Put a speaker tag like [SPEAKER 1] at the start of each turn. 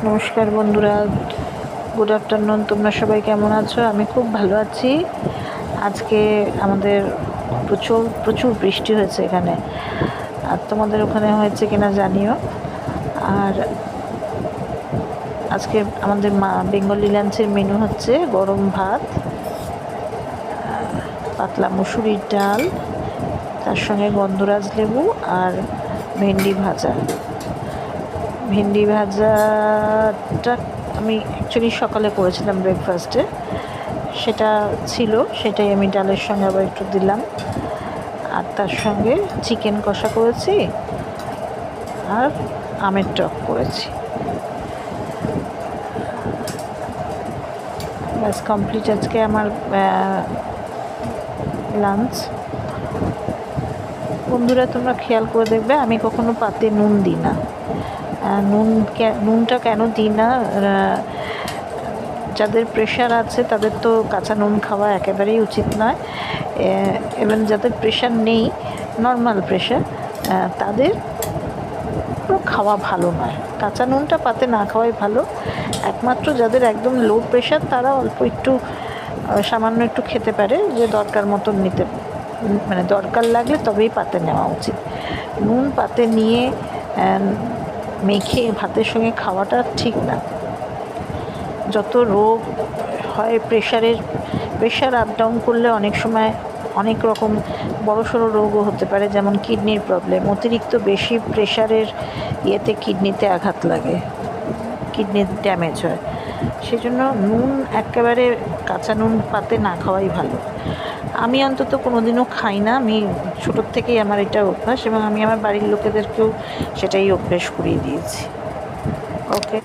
[SPEAKER 1] নমস্কার বন্ধুরা, good afternoon. তোমরা সবাই কেমন আছো? আমি খুব ভালো আছি। আজকে আমাদের প্রচুর প্রচুর বৃষ্টি হয়েছে এখানে, আর তোমাদের ওখানে হয়েছে কিনা জানিও। আর আজকে আমাদের বেঙ্গলি লাঞ্চের মেনু হচ্ছে গরম ভাত, পাতলা মুসুরির ডাল, তার সঙ্গে গন্ধরাজ লেবু আর ভেন্ডি ভাজা। ভেন্ডি ভাজাটা আমি অ্যাকচুয়ালি সকালে করেছিলাম ব্রেকফাস্টে, সেটা ছিল, সেটাই আমি ডালের সঙ্গে আবার একটু দিলাম। আর তার সঙ্গে চিকেন কষা করেছি আর আমের টক করেছি। ব্যাস কমপ্লিট আজকে আমার লাঞ্চ। বন্ধুরা, তোমরা খেয়াল করে দেখবে আমি কখনো পাতে নুন দিই না। নুনটা কেন দিই না, যাদের প্রেশার আছে তাদের তো কাঁচা নুন খাওয়া একেবারেই উচিত নয়। এবং যাদের প্রেশার নেই, নর্মাল প্রেশার, তাদের খাওয়া ভালো নয়। কাঁচা নুনটা পাতে না খাওয়াই ভালো। একমাত্র যাদের একদম লো প্রেশার তারা অল্প একটু সামান্য একটু খেতে পারে, যে দরকার মতন নিতে, মানে দরকার লাগলে তবেই পাতে নেওয়া উচিত। নুন পাতে নিয়ে মেখে ভাতের সঙ্গে খাওয়াটা ঠিক না। যত রোগ হয় প্রেশার আপ ডাউন করলে অনেক সময় অনেক রকম বড়সড় রোগও হতে পারে, যেমন কিডনির প্রবলেম। অতিরিক্ত বেশি প্রেশারের ইয়েতে কিডনিতে আঘাত লাগে, কিডনির ড্যামেজ হয়। সেই জন্য নুন একেবারে কাঁচা নুন পাতে না খাওয়াই ভালো। আমি অন্তত কোনো দিনও খাই না। আমি ছোটোর থেকেই আমার এটা অভ্যাস, এবং আমি আমার বাড়ির লোকেদেরকেও সেটাই অভ্যেস করিয়ে দিয়েছি। ওকে।